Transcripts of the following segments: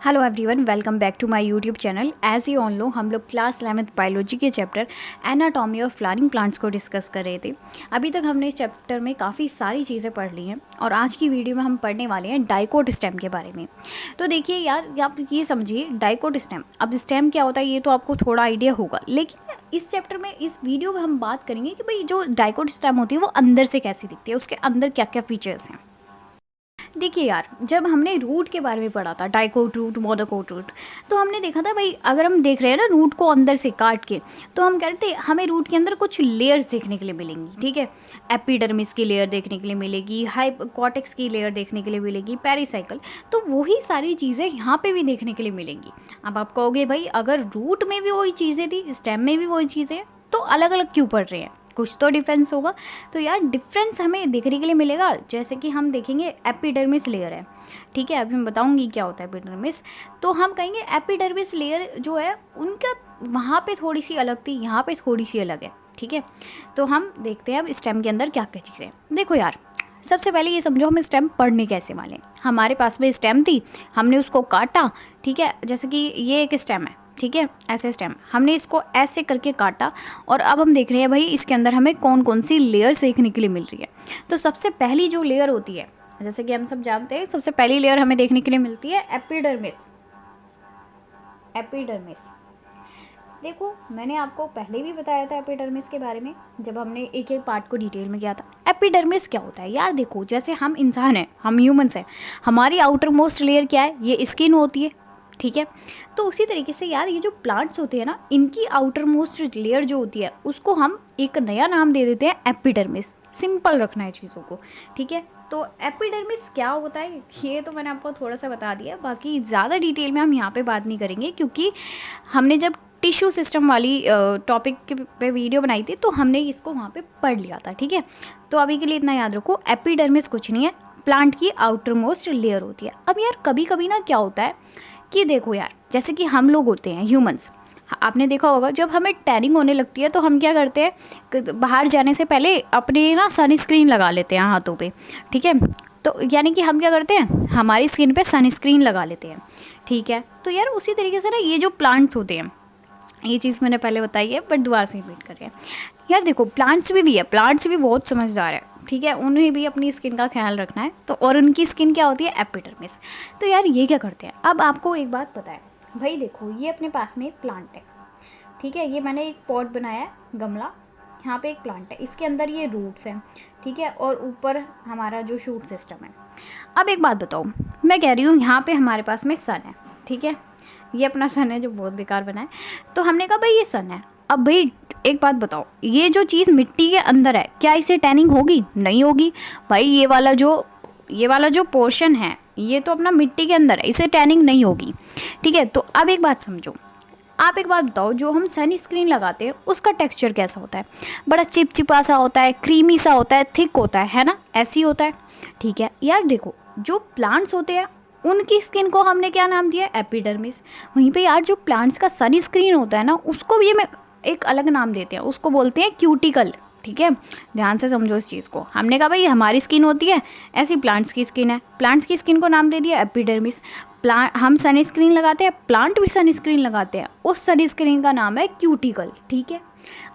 Hello everyone, welcome back to my YouTube channel. As you all know, हम लोग class 11th biology के chapter anatomy of flowering plants को discuss कर रहे थे। अभी तक हमने इस चैप्टर में काफ़ी सारी चीज़ें पढ़ ली हैं और आज की वीडियो में हम पढ़ने वाले हैं डाइकोट स्टेम के बारे में। तो देखिए यार, आप ये समझिए डाइकोट स्टेम। अब स्टेम क्या होता है ये तो आपको थोड़ा आइडिया होगा, लेकिन इस चैप्टर में, इस वीडियो में हम बात करेंगे कि भाई जो डाइकोट स्टेम होती है वो अंदर से कैसी दिखती है, उसके अंदर क्या क्या फीचर्स हैं। देखिए यार, जब हमने रूट के बारे में पढ़ा था, डाइकोट रूट, मोनोकोट रूट, तो हमने देखा था भाई, अगर हम देख रहे हैं ना रूट को अंदर से काट के, तो हम कह रहे थे हमें रूट के अंदर कुछ लेयर्स देखने के लिए मिलेंगी। ठीक है, एपिडर्मिस की लेयर देखने के लिए मिलेगी, हाइपोकॉर्टेक्स की लेयर देखने के लिए मिलेगी, पेरिसाइकल। तो वही सारी चीज़ें यहाँ पे भी देखने के लिए मिलेंगी। अब आप कहोगे भाई, अगर रूट में भी वही चीज़ें थी, स्टेम में भी वही चीज़ें, तो अलग अलग क्यों पढ़ रहे हैं? कुछ तो डिफरेंस होगा। तो यार डिफरेंस हमें देखने के लिए मिलेगा। जैसे कि हम देखेंगे एपिडर्मिस लेयर है, ठीक है, अभी मैं बताऊंगी क्या होता है एपिडर्मिस। तो हम कहेंगे एपिडर्मिस लेयर जो है उनका वहाँ पे थोड़ी सी अलग थी, यहाँ पे थोड़ी सी अलग है। ठीक है, तो हम देखते हैं अब स्टेम के अंदर क्या क्या चीज़ें। देखो यार, सबसे पहले ये समझो हम स्टेम पढ़ने कैसे वाले हैं। हमारे पास में स्टेम थी, हमने उसको काटा। ठीक है, जैसे कि ये एक स्टेम है, ठीक है, ऐसे स्टेम, हमने इसको ऐसे करके काटा और अब हम देख रहे हैं भाई इसके अंदर हमें कौन कौन सी लेयर्स देखने के लिए मिल रही है। तो सबसे पहली जो लेयर होती है, जैसे कि हम सब जानते हैं, सबसे पहली लेयर हमें देखने के लिए मिलती है एपिडर्मिस। एपिडर्मिस, देखो मैंने आपको पहले भी बताया था एपिडर्मिस के बारे में, जब हमने एक एक पार्ट को डिटेल में किया था। एपिडर्मिस क्या होता है यार? देखो, जैसे हम इंसान हैं, हम ह्यूमंस हैं, हमारी आउटर मोस्ट लेयर क्या है? ये स्किन होती है। ठीक है, तो उसी तरीके से यार ये जो प्लांट्स होते हैं ना, इनकी आउटर मोस्ट लेयर जो होती है उसको हम एक नया नाम दे देते हैं एपिडर्मिस। सिंपल रखना है चीज़ों को। ठीक है, तो एपिडर्मिस क्या होता है ये तो मैंने आपको थोड़ा सा बता दिया, बाकी ज़्यादा डिटेल में हम यहाँ पे बात नहीं करेंगे, क्योंकि हमने जब टिश्यू सिस्टम वाली टॉपिक पे वीडियो बनाई थी तो हमने इसको वहाँ पे पढ़ लिया था। ठीक है, तो अभी के लिए इतना याद रखो, एपिडर्मिस कुछ नहीं है, प्लांट की आउटर मोस्ट लेयर होती है। अब यार कभी कभी ना क्या होता है कि देखो यार, जैसे कि हम लोग होते हैं ह्यूमंस, आपने देखा होगा जब हमें टैनिंग होने लगती है तो हम क्या करते हैं, बाहर जाने से पहले अपने ना सनस्क्रीन लगा लेते हैं हाथों पे। ठीक है, तो यानी कि हम क्या करते हैं, हमारी स्किन पे सनस्क्रीन लगा लेते हैं। ठीक है, तो यार उसी तरीके से ना ये जो प्लांट्स होते हैं, ये चीज़ मैंने पहले बताई है बट दोबारा से रिपीट करें। यार देखो, प्लांट्स भी है, प्लांट्स भी बहुत समझदार है। ठीक है, उन्हें भी अपनी स्किन का ख्याल रखना है, तो और उनकी स्किन क्या होती है? एपिडर्मिस। तो यार ये क्या करते हैं, अब आपको एक बात पता है भाई, देखो ये अपने पास में एक प्लांट है। ठीक है, ये मैंने एक पॉट बनाया है, गमला, यहाँ पे एक प्लांट है, इसके अंदर ये रूट्स हैं। ठीक है, और ऊपर हमारा जो शूट सिस्टम है। अब एक बात बताओ, मैं कह रही हूँ यहाँ पे हमारे पास में सन है। ठीक है, ये अपना सन है जो बहुत बेकार बना है, तो हमने कहा भाई ये सन है। अब भाई एक बात बताओ, ये जो चीज़ मिट्टी के अंदर है, क्या इसे टैनिंग होगी? नहीं होगी भाई। ये वाला जो पोर्शन है ये तो अपना मिट्टी के अंदर है, इसे टैनिंग नहीं होगी। ठीक है, तो अब एक बात समझो, आप एक बात बताओ, जो हम सनी स्क्रीन लगाते हैं उसका टेक्सचर कैसा होता है? बड़ा चिपचिपा सा होता है, क्रीमी सा होता है, थिक होता है ना? ऐसी होता है। ठीक है यार, देखो जो प्लांट्स होते हैं उनकी स्किन को हमने क्या नाम दिया? एपिडर्मिस। वहीं पे यार जो प्लांट्स का सनी स्क्रीन होता है ना, उसको भी हमें एक अलग नाम देते हैं, उसको बोलते हैं क्यूटिकल। ठीक है, ध्यान से समझो इस चीज़ को। हमने कहा भाई हमारी स्किन होती है, ऐसी प्लांट्स की स्किन है, प्लांट्स की स्किन को नाम दे दिया एपिडर्मिस। प्लांट, हम सन स्क्रीन लगाते हैं, प्लांट भी सन स्क्रीन लगाते हैं, उस सन स्क्रीन का नाम है क्यूटिकल। ठीक है,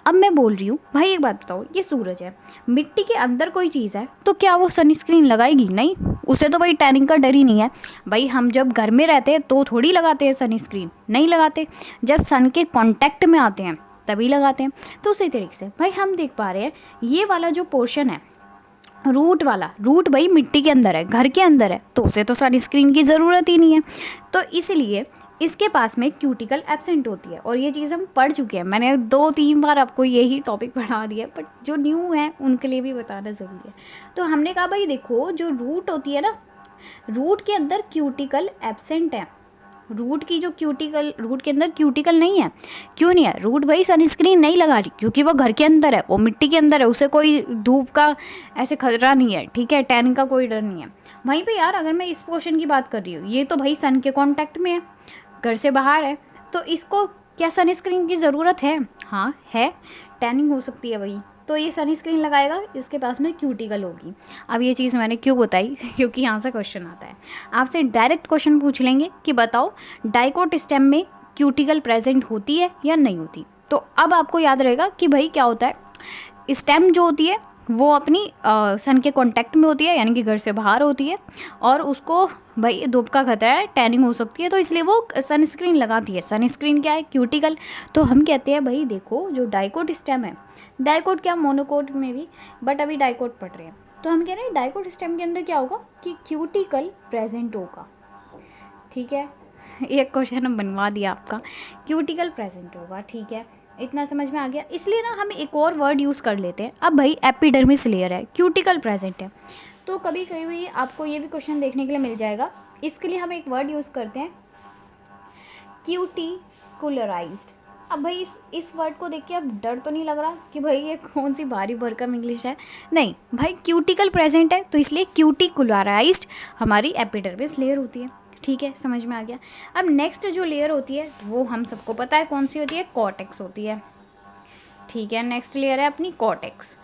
अब मैं बोल रही हूँ भाई, एक बात बताओ, ये सूरज है, मिट्टी के अंदर कोई चीज़ है तो क्या वो सन स्क्रीन लगाएगी? नहीं, उसे तो भाई टैनिंग का डर ही नहीं है। भाई हम जब घर में रहते हैं तो थोड़ी लगाते हैं सन स्क्रीन, नहीं लगाते, जब सन के कांटेक्ट में आते हैं तभी लगाते हैं। तो उसी तरीके से भाई हम देख पा रहे हैं, ये वाला जो पोर्शन है रूट वाला, रूट भाई मिट्टी के अंदर है, घर के अंदर है, तो उसे तो सनस्क्रीन की ज़रूरत ही नहीं है। तो इसलिए इसके पास में क्यूटिकल एब्सेंट होती है, और ये चीज़ हम पढ़ चुके हैं, मैंने 2-3 बार आपको यही टॉपिक पढ़ा दिया, बट जो न्यू है उनके लिए भी बताना ज़रूरी है। तो हमने कहा भाई देखो, जो रूट होती है ना, रूट के अंदर क्यूटिकल एब्सेंट है। रूट की जो क्यूटिकल, रूट के अंदर क्यूटिकल नहीं है। क्यों नहीं है? रूट भाई सनस्क्रीन नहीं लगा रही, क्योंकि वो घर के अंदर है, वो मिट्टी के अंदर है, उसे कोई धूप का ऐसे खतरा नहीं है। ठीक है, टैन का कोई डर नहीं है। वहीं पे यार अगर मैं इस पोर्शन की बात कर रही हूँ, ये तो भाई सन के कांटेक्ट में है, घर से बाहर है, तो इसको क्या सनस्क्रीन की ज़रूरत है? हाँ है, टैनिंग हो सकती है भाई। तो ये सनस्क्रीन लगाएगा, इसके पास में क्यूटिकल होगी। अब ये चीज़ मैंने क्यों बताई, क्योंकि यहाँ से क्वेश्चन आता है, आपसे डायरेक्ट क्वेश्चन पूछ लेंगे कि बताओ डाइकोट स्टेम में क्यूटिकल प्रेजेंट होती है या नहीं होती। तो अब आपको याद रहेगा कि भाई क्या होता है, स्टेम जो होती है वो अपनी सन के कांटेक्ट में होती है, यानी कि घर से बाहर होती है, और उसको भाई धूप का खतरा है, टैनिंग हो सकती है, तो इसलिए वो सनस्क्रीन लगाती है। सनस्क्रीन क्या है, क्यूटिकल। तो हम कहते हैं भाई देखो जो डाइकोट स्टेम है, डाइकोट क्या मोनोकोट में भी, बट अभी डाइकोट पढ़ रहे हैं, तो हम कह रहे हैं डाइकोट स्टेम के अंदर क्या होगा कि क्यूटिकल प्रेजेंट होगा। ठीक है, एक क्वेश्चन हम बनवा दिया आपका, क्यूटिकल प्रेजेंट होगा। ठीक है, इतना समझ में आ गया। इसलिए ना हम एक और वर्ड यूज़ कर लेते हैं। अब भाई एपिडर्मिस लेयर है, क्यूटिकल प्रेजेंट है, तो कभी कभी आपको ये भी क्वेश्चन देखने के लिए मिल जाएगा। इसके लिए हम एक वर्ड यूज़ करते हैं क्यूटिकुलराइज्ड। अब भाई इस वर्ड को देख के अब डर तो नहीं लग रहा कि भाई ये कौन सी भारी भरकम इंग्लिश है, नहीं भाई क्यूटिकल प्रेजेंट है, तो इसलिए क्यूटिकुलराइज्ड हमारी एपिडर्मिस लेयर होती है। ठीक है, समझ में आ गया। अब नेक्स्ट जो लेयर होती है वो हम सबको पता है कौन सी होती है, कॉर्टेक्स होती है। ठीक है, नेक्स्ट लेयर है अपनी कॉर्टेक्स।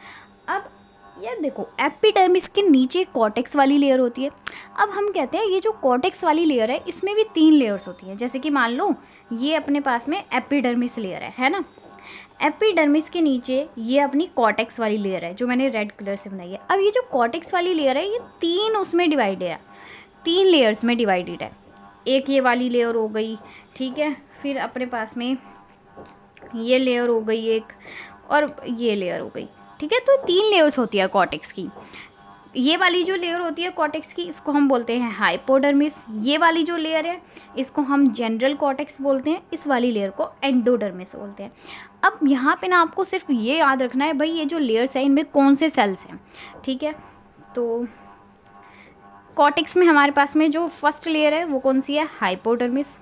अब यार देखो एपिडर्मिस के नीचे कॉर्टेक्स वाली लेयर होती है। अब हम कहते हैं ये जो कॉर्टेक्स वाली लेयर है इसमें भी 3 लेयर्स होती हैं। जैसे कि मान लो ये अपने पास में एपिडर्मिस लेयर है ना, एपिडर्मिस के नीचे ये अपनी कॉर्टेक्स वाली लेयर है जो मैंने रेड कलर से बनाई है। अब ये जो कॉर्टेक्स वाली लेयर है ये 3 उसमें डिवाइड है, 3 लेयर्स में डिवाइडेड है। एक ये वाली लेयर हो गई, ठीक है, फिर अपने पास में ये लेयर हो गई एक, और ये लेयर हो गई। ठीक है, तो 3 लेयर्स होती है कॉर्टेक्स की। ये वाली जो लेयर होती है कॉर्टेक्स की इसको हम बोलते हैं हाइपोडर्मिस। ये वाली जो लेयर है इसको हम जनरल कॉर्टेक्स बोलते हैं, इस वाली लेयर को एंडोडर्मिस बोलते हैं। अब यहाँ पे ना आपको सिर्फ ये याद रखना है भाई ये जो लेयर्स हैं इनमें कौन से सेल्स हैं। ठीक है, तो कॉर्टेक्स में हमारे पास में जो फर्स्ट लेयर है वो कौन सी है, हाइपोडर्मिस।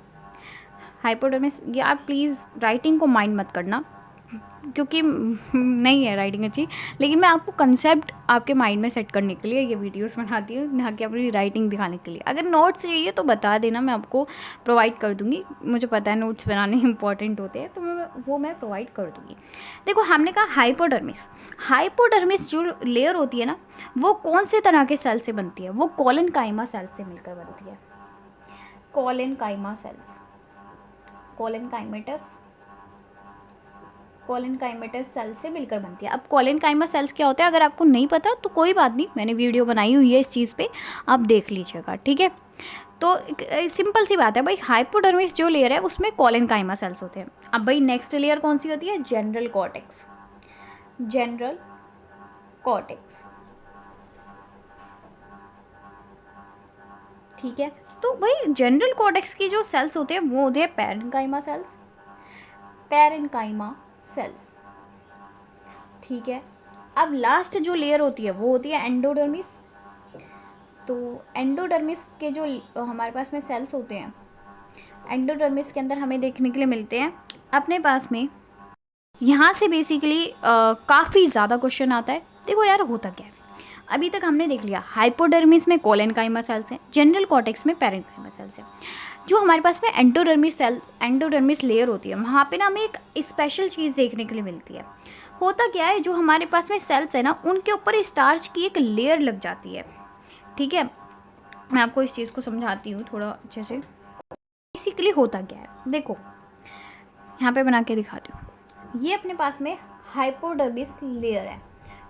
हाइपोडर्मिस, यार प्लीज़ राइटिंग को माइंड मत करना क्योंकि नहीं है राइटिंग अच्छी, लेकिन मैं आपको कंसेप्ट आपके माइंड में सेट करने के लिए ये वीडियोस बनाती हूँ, ना कि अपनी राइटिंग दिखाने के लिए। अगर नोट्स चाहिए तो बता देना, मैं आपको प्रोवाइड कर दूँगी। मुझे पता है नोट्स बनाने इंपॉर्टेंट होते हैं, तो मैं प्रोवाइड कर दूँगी। देखो हमने कहा हाइपोडर्मिस, हाइपोडर्मिस जो लेयर होती है ना वो कौन से तरह के सेल से बनती है, वो कोलेनकाइमा सेल से मिलकर बनती है। कोलेनकाइमा सेल्स, कोलेनकाइमेटस सेल से मिलकर बनती है। अब कोलेनकाइमा सेल्स क्या होता है अगर आपको नहीं पता तो कोई बात नहीं, मैंने वीडियो बनाई हुई है इस चीज़ पे, आप देख लीजिएगा। ठीक है, तो सिंपल सी बात है भाई, हाइपोडर्मिस जो लेयर है उसमें कोलेनकाइमा सेल्स होते हैं। अब भाई नेक्स्ट लेयर कौन सी होती है, जनरल कॉर्टेक्स। जनरल कॉर्टेक्स, ठीक है, तो भाई जनरल कॉर्टेक्स की जो सेल्स होते हैं वो होते हैं पैरेन्काइमा सेल्स, पैरेन्काइमा सेल्स। ठीक है, अब लास्ट जो लेयर होती है वो होती है एंडोडर्मिस। तो एंडोडर्मिस के जो हमारे पास में सेल्स होते हैं, एंडोडर्मिस के अंदर हमें देखने के लिए मिलते हैं अपने पास में, यहाँ से बेसिकली काफ़ी ज़्यादा क्वेश्चन आता है। देखो यार होता क्या है, अभी तक हमने देख लिया हाइपोडर्मिस में कोलेनकाइमा सेल्स हैं, जनरल कॉर्टेक्स में पैरेन्काइमा सेल्स हैं। जो हमारे पास में एंडोडर्मिस लेयर होती है वहाँ पे ना हमें एक स्पेशल चीज़ देखने के लिए मिलती है। होता क्या है, जो हमारे पास में सेल्स है ना उनके ऊपर स्टार्च की एक लेयर लग जाती है। ठीक है, मैं आपको इस चीज़ को समझाती हूँ थोड़ा अच्छे से। बेसिकली होता क्या है, देखो यहाँ पे बना के दिखाती हूँ। ये अपने पास में हाइपोडर्मिस लेयर है।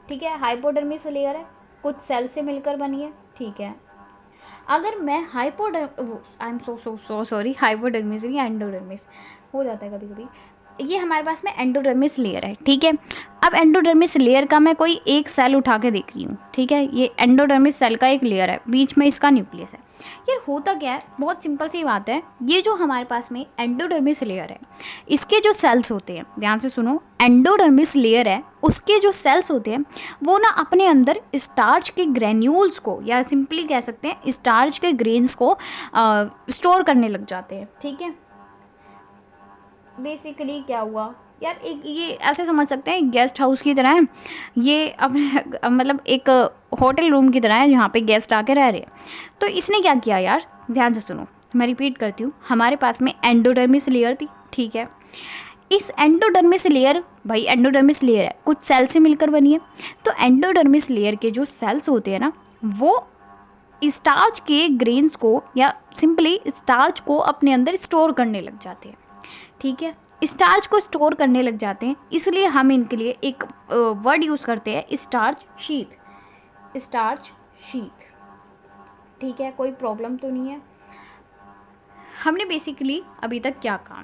ठीक है, हाइपोडर्मिस लेयर है, कुछ सेल से मिलकर बनी है। ठीक है, अगर मैं हाइपोडर्मिस नहीं एंडोडर्मिस हो जाता है कभी कभी, ये हमारे पास में एंडोडर्मिस लेयर है। ठीक है, अब एंडोडर्मिस लेयर का मैं कोई एक सेल उठा के देख रही हूँ। ठीक है, ये एंडोडर्मिस सेल का एक लेयर है, बीच में इसका न्यूक्लियस है। यार होता क्या है, बहुत सिंपल सी बात है, ये जो हमारे पास में एंडोडर्मिस लेयर है इसके जो सेल्स होते हैं, ध्यान से सुनो, एंडोडर्मिस लेयर है उसके जो सेल्स होते हैं वो ना अपने अंदर स्टार्च के ग्रेन्यूल्स को, या सिंपली कह सकते हैं स्टार्च के ग्रेन्स को स्टोर करने लग जाते हैं। ठीक है, बेसिकली क्या हुआ यार, एक ये ऐसे समझ सकते हैं गेस्ट हाउस की तरह है ये, अपने मतलब एक होटल रूम की तरह है जहाँ पे गेस्ट आके रह रहे हैं। तो इसने क्या किया यार, ध्यान से सुनो, मैं रिपीट करती हूँ, हमारे पास में एंडोडर्मिस लेयर थी। ठीक है, इस एंडोडर्मिस लेयर, भाई एंडोडर्मिस लेयर है, कुछ सेल से मिलकर बनी है। तो एंडोडर्मिस लेयर के जो सेल्स होते हैं ना, वो स्टार्च के ग्रेन्स को या सिंपली स्टार्च को अपने अंदर स्टोर करने लग जाते हैं। ठीक है, स्टार्च को स्टोर करने लग जाते हैं, इसलिए हम इनके लिए एक वर्ड यूज़ करते हैं, स्टार्च शीथ। स्टार्च शीथ, ठीक है, कोई प्रॉब्लम तो नहीं है। हमने बेसिकली अभी तक क्या कहा,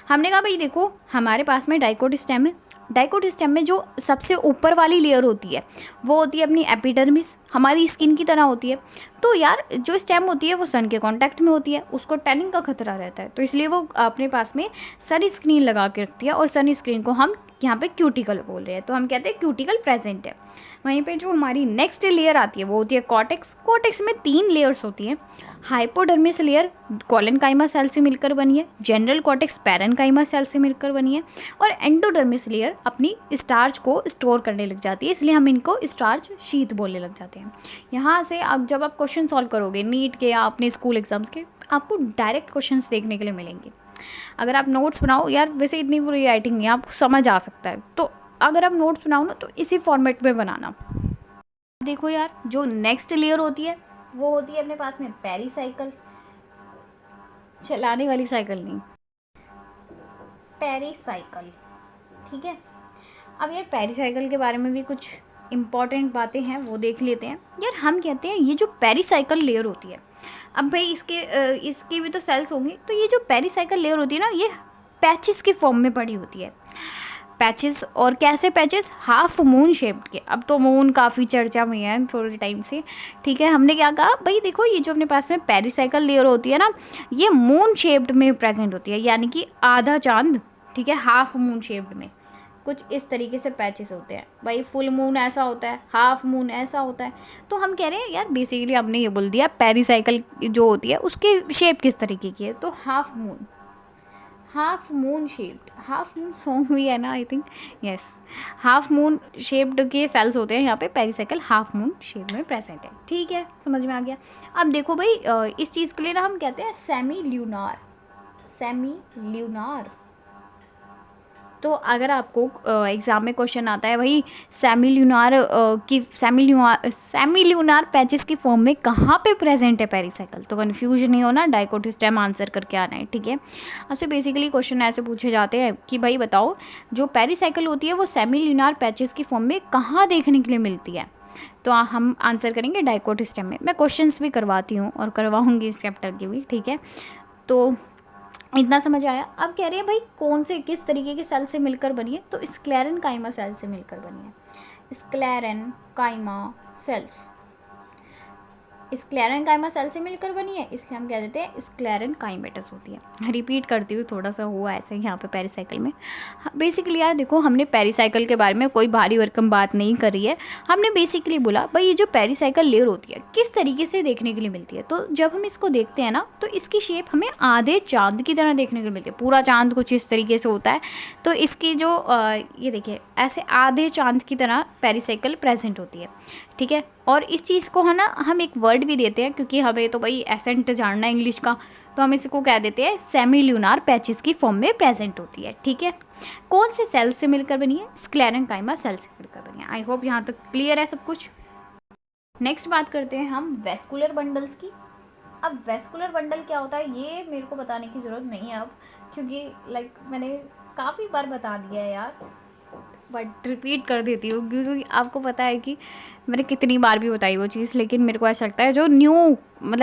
हमने कहा भाई देखो हमारे पास में डाइकोट स्टेम है। डाइकोट स्टेम में जो सबसे ऊपर वाली लेयर होती है वो होती है अपनी एपिडर्मिस, हमारी स्किन की तरह होती है। तो यार जो स्टेम होती है वो सन के कांटेक्ट में होती है, उसको टैनिंग का खतरा रहता है, तो इसलिए वो अपने पास में सन स्क्रीन लगा के रखती है, और सन स्क्रीन को हम यहाँ पे क्यूटिकल बोल रहे हैं, तो हम कहते हैं क्यूटिकल प्रेजेंट है। वहीं पे जो हमारी नेक्स्ट लेयर आती है वो होती है कॉर्टेक्स। कॉर्टेक्स में 3 लेयर्स होती हैं। हाइपोडर्मिस लेयर कोलेनकाइमा सेल से मिलकर बनी है, जनरल कॉर्टेक्स पैरेनकाइमा सेल से मिलकर बनी है, और एंडोडर्मिस लेयर अपनी स्टार्च को स्टोर करने लग जाती है, इसलिए हम इनको स्टार्च शीथ बोलने लग जाते हैं। यहाँ से अब जब आप क्वेश्चन सॉल्व करोगे नीट के या अपने स्कूल एग्जाम्स के, आपको डायरेक्ट क्वेश्चंस देखने के लिए मिलेंगे। अगर आप नोट्स बनाओ, यार वैसे इतनी बुरी राइटिंग नहीं है, आपको समझ आ सकता है, तो अगर आप नोट्स बनाओ ना तो इसी फॉर्मेट में बनाना। देखो यार जो नेक्स्ट लेयर होती है वो होती है अपने पास में पेरीसाइकिल, चलाने वाली साइकिल नहीं, पेरीसाइकिल। ठीक है, अब यार पेरीसाइकिल के बारे में भी कुछ इंपॉर्टेंट बातें हैं, वो देख लेते हैं। यार हम कहते हैं ये जो पेरीसाइकिल लेयर होती है, अब भाई इसके भी तो सेल्स होंगे, तो ये जो पेरीसाइकिल लेयर होती है ना, ये पैचेस की फॉर्म में पड़ी होती है। पैचेस, और कैसे पैचेस, हाफ मून शेप्ड के। अब तो मून काफ़ी चर्चा में है थोड़े टाइम से। ठीक है, हमने क्या कहा भाई देखो ये जो अपने पास में पेरीसाइकिल लेयर होती है ना, ये मून शेप्ड में प्रेजेंट होती है, यानी कि आधा चांद। ठीक है, हाफ मून शेप्ड में कुछ इस तरीके से पैचेस होते हैं। भाई फुल मून ऐसा होता है, हाफ मून ऐसा होता है। तो हम कह रहे हैं यार बेसिकली हमने ये बोल दिया पेरीसाइकिल जो होती है उसकी शेप किस तरीके की है, तो half moon shaped, half moon song भी है ना I think, yes, half moon shaped के सेल्स होते हैं यहाँ पे, पेरीसाइकिल हाफ मून शेप में प्रेजेंट है। ठीक है, समझ में आ गया। अब देखो भाई इस चीज़ के लिए ना हम कहते हैं सेमी ल्यूनार। तो अगर आपको एग्ज़ाम में क्वेश्चन आता है भाई सेमी ल्यूनार पैचेस की फॉर्म में कहाँ पे प्रेजेंट है पेरीसाइकिल, तो कन्फ्यूज नहीं होना, डाइकोट स्टेम आंसर करके आना है। ठीक है, आपसे बेसिकली क्वेश्चन ऐसे पूछे जाते हैं कि भाई बताओ जो पेरीसाइकिल होती है वो सेमी ल्यूनार पैचेस की फॉर्म में कहाँ देखने के लिए मिलती है, तो हम आंसर करेंगे डाइकोट स्टेम में। मैं क्वेश्चंस भी करवाती हूँ और करवाऊँगी इस चैप्टर की भी। ठीक है, तो इतना समझ आया। अब कह रहे हैं भाई कौन से किस तरीके के सेल से मिलकर बनी है, तो स्क्लेरेनकाइमा सेल से मिलकर बनी है। स्क्लेरेनकाइमा सेल से मिलकर बनी है, इसलिए हम कह देते हैं स्क्लेरेनकाइमेटस होती है। रिपीट करती हूँ, थोड़ा सा हुआ ऐसे यहाँ पे पेरीसाइकिल में। बेसिकली यार देखो हमने पेरीसाइकिल के बारे में कोई भारी भरकम बात नहीं करी है, हमने बेसिकली बोला भाई ये जो पेरीसाइकिल लेयर होती है किस तरीके से देखने के लिए मिलती है। तो जब हम इसको देखते हैं ना तो इसकी शेप हमें आधे चांद की तरह देखने को मिलती है। पूरा चांद कुछ इस तरीके से होता है, तो इसकी जो ये देखिए ऐसे आधे चांद की तरह पेरीसाइकिल प्रेजेंट होती है। ठीक है, और इस चीज़ को है ना हम एक वर्ड भी देते हैं, क्योंकि हमें तो भाई एसेंट जानना है इंग्लिश का, तो हम इसको कह देते हैं सेमी ल्यूनार पैचेस की फॉर्म में प्रेजेंट होती है। ठीक है, कौन से सेल से मिलकर बनी है, स्क्लेरेनकाइमा सेल से मिलकर बनी है। आई होप यहाँ तक क्लियर है सब कुछ। नेक्स्ट बात करते हैं हम वेस्कुलर बंडल्स की। अब वेस्कुलर बंडल क्या होता है ये मेरे को बताने की ज़रूरत नहीं है अब, क्योंकि मैंने काफ़ी बार बता दिया है यार, बट रिपीट कर देती हूँ क्योंकि आपको पता है कि मैंने कितनी बार भी बताई वो चीज़, लेकिन मेरे को ऐसा लगता है जो न्यू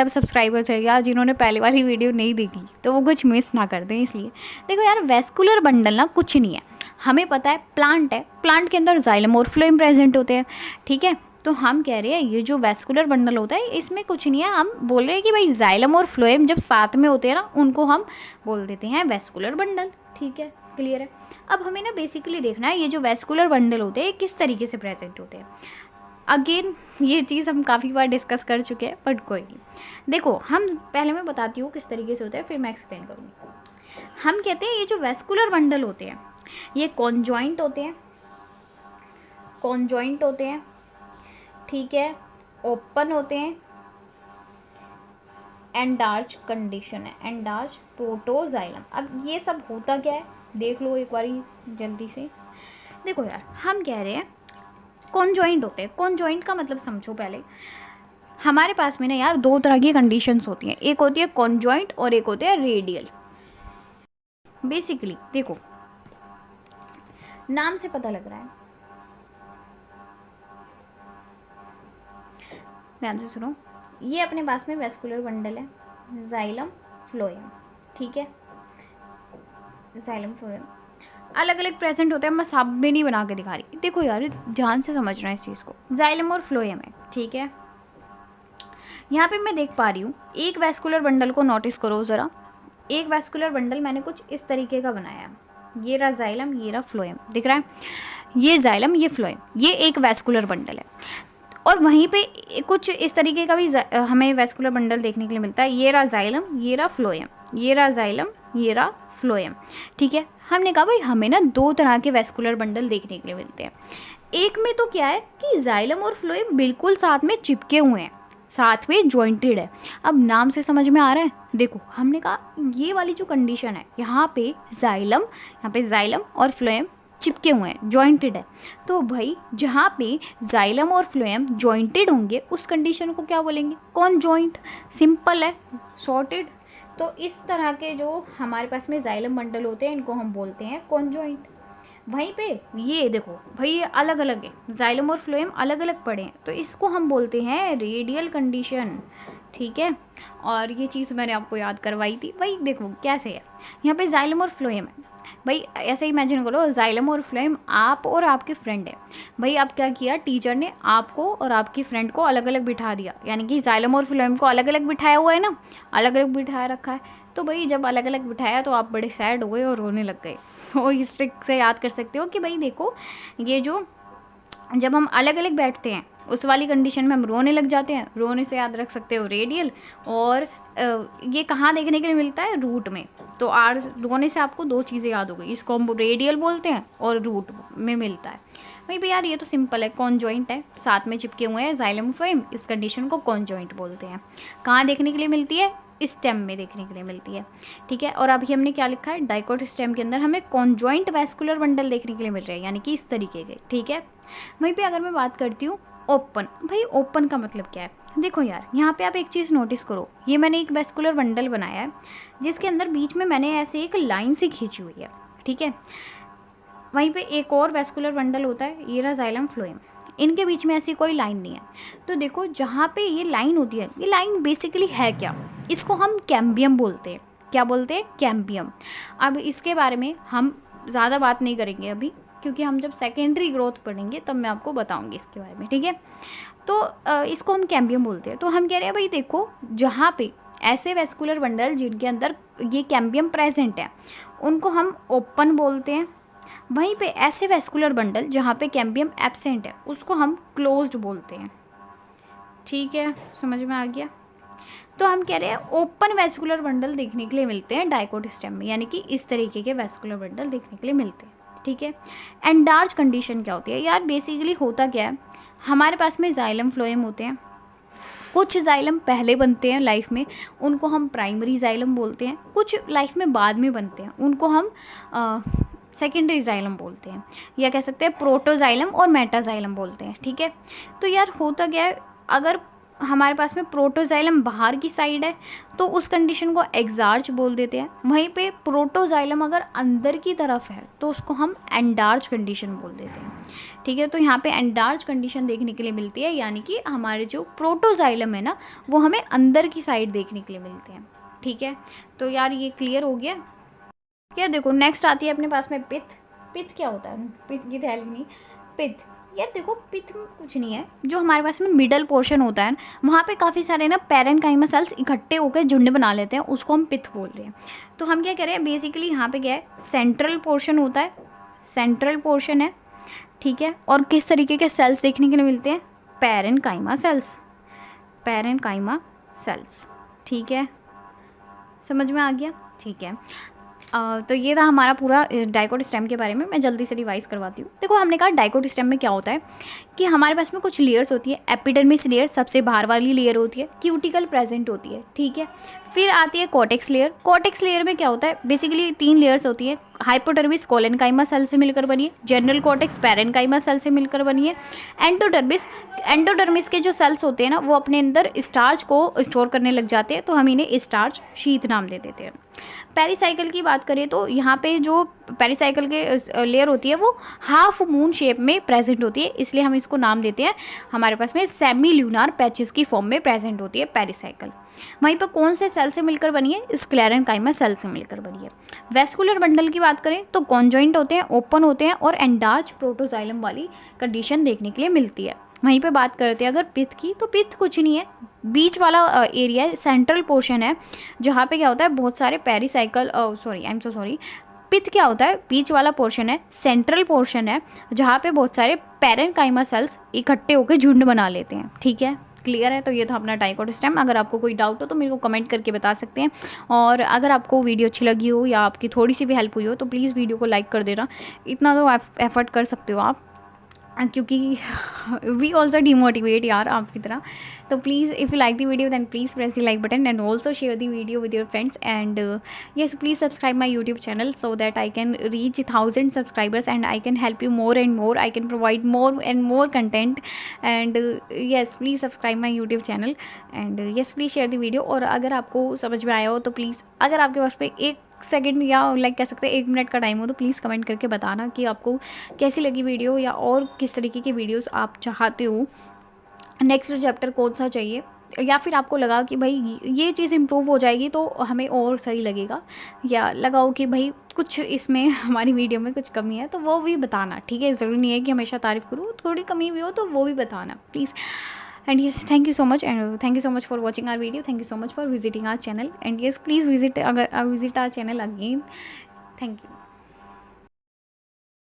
सब्सक्राइबर्स है या जिन्होंने पहले वाली वीडियो नहीं देखी तो वो कुछ मिस ना कर दें। इसलिए देखो यार वेस्कुलर बंडल ना कुछ नहीं है, हमें पता है प्लांट है, प्लांट के अंदर जाइलम और फ्लोएम प्रेजेंट होते हैं। ठीक है, तो हम कह रहे हैं ये जो वेस्कुलर बंडल होता है इसमें कुछ नहीं है, हम बोल रहे हैं कि भाई जाइलम और फ्लोएम जब साथ में होते हैं ना उनको हम बोल देते हैं वेस्कुलर बंडल। ठीक है, क्लियर है। अब हमें ना बेसिकली देखना है ये जो वेस्कुलर बंडल होते हैं किस तरीके से प्रेजेंट होते हैं। अगेन ये चीज़ हम काफ़ी बार डिस्कस कर चुके हैं, बट कोई नहीं। देखो हम पहले मैं बताती हूँ किस तरीके से होते हैं, फिर मैं एक्सप्लेन करूँगी। हम कहते हैं ये जो वेस्कुलर बंडल होते हैं ये कॉन्जॉइंट होते हैं। ठीक है, ओपन होते हैं, एंडार्च कंडीशन है, एंडार्च प्रोटोजाइलम। अब ये सब होता क्या है देख लो एक बारी जल्दी से। देखो यार, हम कह रहे हैं कॉन्जॉइंट होते हैं। कॉन्जॉइंट का मतलब समझो पहले। हमारे पास में ना यार दो तरह की कंडीशंस होती हैं, एक होती है कॉन्जॉइंट और एक होती है रेडियल। बेसिकली देखो, नाम से पता लग रहा है, ध्यान से सुनो। ये अपने पास में वेस्कुलर बंडल है, जाइलम फ्लोएम, ठीक है। जाइलम फ्लोएम अलग अलग प्रेजेंट होते हैं, मैं सब में नहीं बना के दिखा रही। देखो यार, ध्यान से समझना है इस चीज़ को। जाइलम और फ्लोएम है, ठीक है। यहाँ पे मैं देख पा रही हूँ एक वेस्कुलर बंडल को नोटिस करो ज़रा। एक वेस्कुलर बंडल मैंने कुछ इस तरीके का बनाया है। ये रहा जाइलम, ये रहा फ्लोएम, दिख रहा है। ये जाइलम, ये फ्लोएम, ये एक वेस्कुलर बंडल है। और वहीं पे कुछ इस तरीके का भी हमें वेस्कुलर बंडल देखने के लिए मिलता है। ये रहा जाइलम, ये रहा फ्लोएम, ये रहा जाइलम, ये रहा फ्लोएम, ठीक है। हमने कहा भाई हमें ना दो तरह के वेस्कुलर बंडल देखने के लिए मिलते हैं। एक में तो क्या है कि जाइलम और फ्लोएम बिल्कुल साथ में चिपके हुए हैं, साथ में जॉइंटेड है। अब नाम से समझ में आ रहा है। देखो, हमने कहा ये वाली जो कंडीशन है, यहाँ पे जाइलम और फ्लोएम चिपके हुए हैं, जॉइंटेड है। तो भाई जहाँ पे जाइलम और फ्लोएम जॉइंटेड होंगे उस कंडीशन को क्या बोलेंगे? कॉन्जॉइंट। सिंपल है, सॉर्टेड। तो इस तरह के जो हमारे पास में जाइलम बंडल होते हैं इनको हम बोलते हैं कॉन्जॉइंट। वहीं पे ये देखो भाई, ये अलग अलग है, जाइलम और फ्लोएम अलग अलग पड़े हैं, तो इसको हम बोलते हैं रेडियल कंडीशन, ठीक है। और ये चीज़ मैंने आपको याद करवाई थी। भाई देखो कैसे है, यहाँ पे जाइलम और फ्लोएम है। भाई ऐसे इमेजिन करो, जाइलम और फ्लोएम आप और आपके फ्रेंड है। भाई अब क्या किया, टीचर ने आपको और आपकी फ्रेंड को अलग अलग बिठा दिया, यानी कि जाइलम और फ्लोएम को अलग अलग बिठाया हुआ है ना, अलग अलग बिठाया रखा है। तो भाई जब अलग अलग बिठाया तो आप बड़े सैड हो गए और रोने लग गए। वो इस ट्रिक से याद कर सकते हो कि भाई देखो, ये जो जब हम अलग अलग बैठते हैं उस वाली कंडीशन में हम रोने लग जाते हैं। रोने से याद रख सकते हो रेडियल। और ये कहाँ देखने के लिए मिलता है? रूट में। तो आर रोने से आपको दो चीज़ें याद हो गई, इसको हम रेडियल बोलते हैं और रूट में मिलता है। भाई भी यार ये तो सिंपल है, कॉन्जॉइंट है, साथ में चिपके हुए हैं जाइलम फ्लोएम, इस कंडीशन को कॉन्जॉइंट बोलते हैं। कहाँ देखने के लिए मिलती है? स्टेम में देखने के लिए मिलती है, ठीक है। और अभी हमने क्या लिखा है, डाइकोट स्टेम के अंदर हमें कॉन्जॉइंट वेस्कुलर बंडल देखने के लिए मिल रहे हैं, यानी कि इस तरीके के, ठीक है। वहीं पे अगर मैं बात करती हूँ ओपन, भाई ओपन का मतलब क्या है? देखो यार, यहाँ पे आप एक चीज़ नोटिस करो, ये मैंने एक वेस्कुलर बंडल बनाया है जिसके अंदर बीच में मैंने ऐसे एक लाइन सी खींची हुई है, ठीक है। वहीं पे एक और वेस्कुलर बंडल होता है, ये रहा जाइलम फ्लोएम, इनके बीच में ऐसी कोई लाइन नहीं है। तो देखो जहाँ पे ये लाइन होती है, ये लाइन बेसिकली है क्या? इसको हम कैम्बियम बोलते हैं। क्या बोलते हैं? कैम्बियम। अब इसके बारे में हम ज़्यादा बात नहीं करेंगे अभी, क्योंकि हम जब सेकेंडरी ग्रोथ पढ़ेंगे तब मैं आपको बताऊंगी इसके बारे में, ठीक है। तो इसको हम कैम्बियम बोलते हैं। तो हम कह रहे हैं भाई देखो, जहाँ पे ऐसे वेस्कुलर बंडल जिनके अंदर ये कैम्बियम प्रेजेंट है उनको हम ओपन बोलते हैं। वहीं पे ऐसे वेस्कुलर बंडल जहाँ पे कैम्बियम एब्सेंट है उसको हम क्लोज्ड बोलते हैं, ठीक है। समझ में आ गया? तो हम कह रहे हैं ओपन वेस्कुलर बंडल देखने के लिए मिलते हैं डाइकोट स्टेम में, यानी कि इस तरीके के वेस्कुलर बंडल देखने के लिए मिलते हैं, ठीक है। एंडार्च कंडीशन क्या होती है? यार बेसिकली होता क्या है, हमारे पास में जाइलम फ्लोएम होते हैं। कुछ जाइलम पहले बनते हैं लाइफ में, उनको हम प्राइमरी जाइलम बोलते हैं। कुछ लाइफ में बाद में बनते हैं, उनको हम सेकेंडरी जाइलम बोलते हैं, या कह सकते हैं प्रोटोजाइलम और मेटाजाइलम बोलते हैं, ठीक है। तो यार होता क्या है, अगर हमारे पास में प्रोटोजाइलम बाहर की साइड है तो उस कंडीशन को एक्सार्च बोल देते हैं। वहीं पे प्रोटोजाइलम अगर अंदर की तरफ है तो उसको हम एंडार्च कंडीशन बोल देते हैं, ठीक है। तो यहाँ पे एंडार्च कंडीशन देखने के लिए मिलती है, यानी कि हमारे जो प्रोटोजाइलम है ना वो हमें अंदर की साइड देखने के लिए मिलते हैं, ठीक है। तो यार ये क्लियर हो गया? यार देखो नेक्स्ट आती है अपने पास में पित्त। पित्त क्या होता है? पित्त की थैली नहीं, पित्त। यार देखो पित्त में कुछ नहीं है, जो हमारे पास में मिडल पोर्शन होता है वहाँ पे काफ़ी सारे ना पैरेन्काइमा सेल्स इकट्ठे होकर झुंड बना लेते हैं, उसको हम पित्त बोल रहे हैं। तो हम क्या करें, बेसिकली यहाँ पे क्या है, सेंट्रल पोर्शन होता है, सेंट्रल पोर्शन है, ठीक है। और किस तरीके के सेल्स देखने के लिए मिलते हैं? पैरेन्काइमा सेल्स, पैरेन्काइमा सेल्स, ठीक है। समझ में आ गया? ठीक है। तो ये था हमारा पूरा डाइकोट स्टेम के बारे में। मैं जल्दी से रिवाइज करवाती हूँ। देखो हमने कहा डाइकोट स्टेम में क्या होता है कि हमारे पास में कुछ लेयर्स होती है। एपिडर्मिस लेयर सबसे बाहर वाली लेयर होती है, क्यूटिकल प्रेजेंट होती है, ठीक है। फिर आती है कॉर्टेक्स लेयर। कॉर्टेक्स लेयर में क्या होता है, बेसिकली 3 लेयर्स होती है। हाइपोडर्मिस कोलेनकाइमा सेल से मिलकर बनी है, जनरल कॉर्टेक्स पैरेनकाइमा सेल से मिलकर बनी है, एंडोडर्मिस के जो सेल्स होते हैं ना वो अपने अंदर स्टार्च को स्टोर करने लग जाते हैं, तो हम इन्हें स्टार्च शीथ नाम दे देते हैं। पेरिसाइकिल की बात करें तो यहाँ पे जो पेरिसाइकिल के लेयर होती है वो हाफ मून शेप में प्रेजेंट होती है, इसलिए हम इसको नाम देते हैं, हमारे पास में सेमी ल्यूनार पैचेस की फॉर्म में प्रेजेंट होती है पेरिसाइकिल। वहीं पर कौन से सेल से मिलकर बनी है, स्क्लेरेनकाइमा सेल से मिलकर बनी है। वेस्कुलर बंडल की बात करें तो कॉन्जॉइंट होते हैं, ओपन होते हैं और एंडार्च प्रोटोजाइलम वाली कंडीशन देखने के लिए मिलती है। वहीं पे बात करते हैं अगर पित्त की, तो पित्त कुछ नहीं है, बीच वाला एरिया है, सेंट्रल पोर्शन है, जहाँ पे क्या होता है बहुत सारे पेरिसाइकिल पित्त क्या होता है, बीच वाला पोर्शन है, सेंट्रल पोर्शन है, जहाँ पे बहुत सारे पैरेनकाइमा सेल्स इकट्ठे होकर झुंड बना लेते हैं, ठीक है। क्लियर है। तो ये था अपना डाइकोट स्टेम। अगर आपको कोई डाउट हो तो मेरे को कमेंट करके बता सकते हैं, और अगर आपको वीडियो अच्छी लगी हो या आपकी थोड़ी सी भी हेल्प हुई हो तो प्लीज़ वीडियो को लाइक कर देना, इतना तो एफर्ट कर सकते हो आप, क्योंकि वी ऑल्सो डिमोटिवेट यार आपकी तरह। तो please if you like the video then please press the like button and also share the video with your friends, and yes, please subscribe my YouTube channel so that I can reach 1000 subscribers and I can help you more and more. I can provide more and more content, and yes, please subscribe my YouTube channel and yes, please share the video। और अगर आपको समझ में आया हो तो please, अगर आपके पास पे 1 सेकंड या लाइक कह सकते हैं 1 मिनट का टाइम हो तो प्लीज़ कमेंट करके बताना कि आपको कैसी लगी वीडियो, या और किस तरीके की वीडियोस आप चाहते हो, नेक्स्ट चैप्टर कौन सा चाहिए, या फिर आपको लगा कि भाई ये चीज़ इम्प्रूव हो जाएगी तो हमें और सही लगेगा, या लगाओ कि भाई कुछ इसमें हमारी वीडियो में कुछ कमी है तो वो भी बताना, ठीक है। ज़रूरी नहीं है कि हमेशा तारीफ़ करूँ, थोड़ी कमी भी हो तो वो भी बताना please. And yes, thank you so much, and thank you so much for watching our video. Thank you so much for visiting our channel, and yes, please visit our channel again. Thank you.